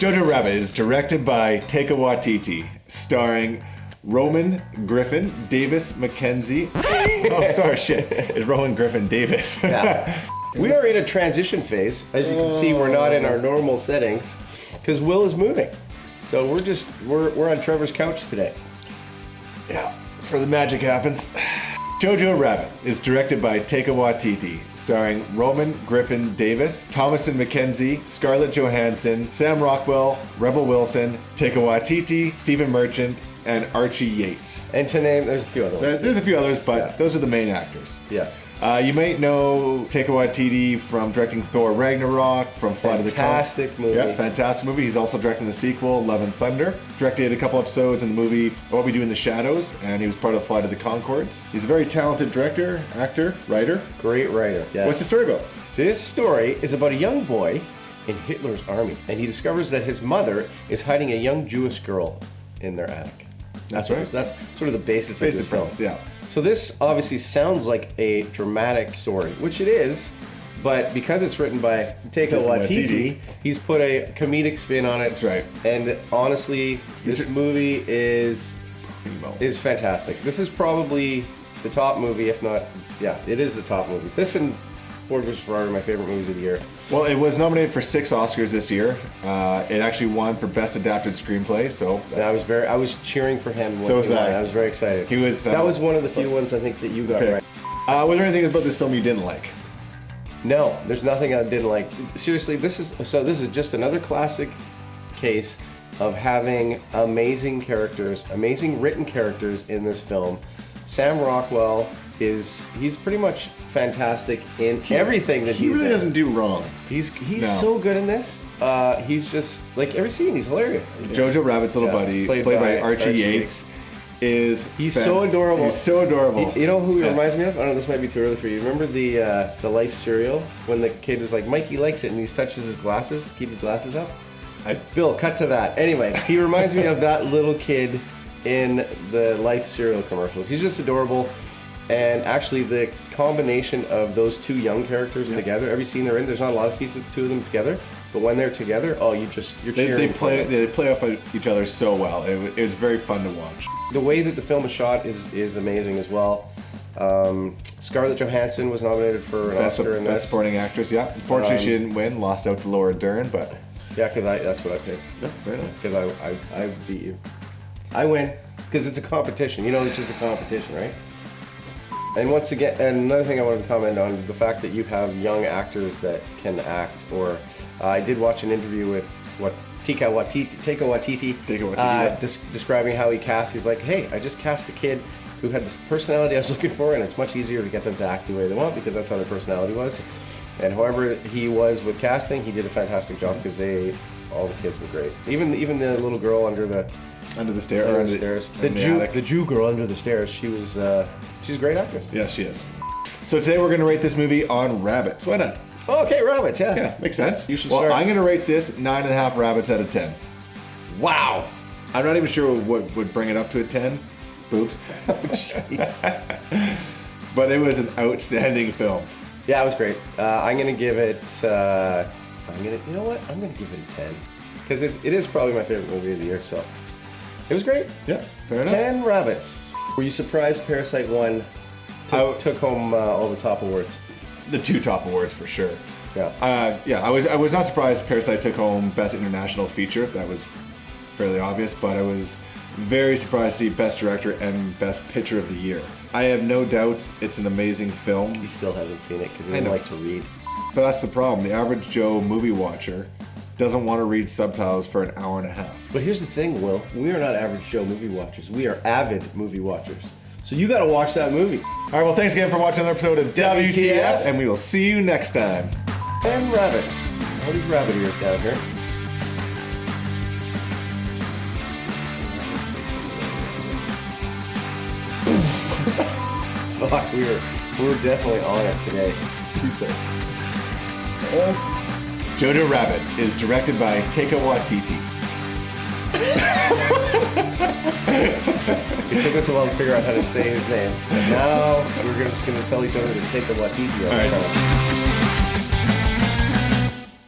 Jojo Rabbit is directed by Taika Waititi, starring Roman Griffin, Davis McKenzie. Oh, sorry, shit. It's Roman Griffin Davis. Yeah. We are in a transition phase. As you can see, we're not in our normal settings because Will is moving. So we're on Trevor's couch today. Yeah, for the magic happens. Jojo Rabbit is directed by Taika Waititi, starring Roman Griffin Davis, Thomasin McKenzie, Scarlett Johansson, Sam Rockwell, Rebel Wilson, Taika Waititi, Stephen Merchant, and Archie Yates. And to name, there's a few others. There's a few others, but those are the main actors. Yeah. You might know Taika Waititi from directing Thor Ragnarok, from Flight of the Conchords. Fantastic movie. Yeah, fantastic movie. He's also directing the sequel, Love and Thunder. Directed a couple episodes in the movie What We Do in the Shadows, and he was part of Flight of the Conchords. He's a very talented director, actor, writer. Great writer. Yes. What's the story about? This story is about a young boy in Hitler's army, and he discovers that his mother is hiding a young Jewish girl in their attic. That's right. That's sort of the basis of this film. Premise, yeah. So this obviously sounds like a dramatic story, which it is, but because it's written by Taika Waititi, he's put a comedic spin on it. That's right. And honestly, this movie is fantastic. This is probably the top movie, if not, yeah, it is the top movie. This and Ford vs. Ferrari are my favorite movies of the year. Well, it was nominated for 6 Oscars this year. It actually won for Best Adapted Screenplay, so... And I was cheering for him when so was he won. I. I was very excited. He was... that was one of the few ones I think that you got right. Was there anything about this film you didn't like? No, there's nothing I didn't like. Seriously, this is just another classic case of having amazing characters, amazing written characters in this film. Sam Rockwell he's pretty much fantastic in everything that he's in. He really doesn't do wrong. He's so good in this. He's just like every scene he's hilarious. Jojo Rabbit's little buddy, played by Archie Yates, he's so adorable. He's so adorable. You know who he reminds me of? I don't know, this might be too early for you. Remember the Life cereal when the kid was like, Mikey likes it, and he touches his glasses, keep his glasses up? Bill, cut to that. Anyway, he reminds me of that little kid in the Life cereal commercials. He's just adorable. And actually, the combination of those two young characters together, every scene they're in, there's not a lot of scenes with the two of them together, but when they're together, you're cheering. They play off of each other so well. It was very fun to watch. The way that the film is shot is amazing as well. Scarlett Johansson was nominated for an Oscar in this. Best Supporting Actress, yeah. Unfortunately, she didn't win, lost out to Laura Dern, but... Yeah, because that's what I picked. Yeah, very nice. Because I beat you. I win, because it's a competition. You know, it's just a competition, right? And once again, and another thing I wanted to comment on, the fact that you have young actors that can act, or I did watch an interview with Taika Waititi, describing how he cast. He's like, hey, I just cast a kid who had this personality I was looking for, and it's much easier to get them to act the way they want because that's how their personality was. And however he was with casting, he did a fantastic job because all the kids were great. Even the little girl under the stairs. The Jew girl under the stairs. She's a great actress. Yeah, she is. So today we're going to rate this movie on rabbits. Why not? Oh, okay, rabbits. Yeah. Yeah, makes sense. You should start. I'm going to rate this 9.5 rabbits out of 10. Wow. I'm not even sure what would bring it up to a 10. Boobs. But it was an outstanding film. Yeah, it was great. I'm going to give it. You know what? I'm going to give it a 10 because it is probably my favorite movie of the year. So it was great. Yeah, fair enough. 10 rabbits. Were you surprised Parasite won? Took home all the top awards. The 2 top awards for sure. Yeah. I was not surprised Parasite took home Best International Feature. That was fairly obvious, but I was very surprised to see Best Director and Best Picture of the Year. I have no doubts it's an amazing film. He still hasn't seen it because he doesn't like to read. But that's the problem. The average Joe movie watcher doesn't want to read subtitles for an hour and a half. But here's the thing, Will. We are not average Joe movie watchers. We are avid movie watchers. So you got to watch that movie. All right, well, thanks again for watching another episode of WTF, and we will see you next time. And rabbits. All these rabbit ears down here. Fuck, we were definitely on it today. Jojo Rabbit is directed by Taika Waititi. It took us a while to figure out how to say his name. But now we're just going to tell each other to take the Waititi all the time.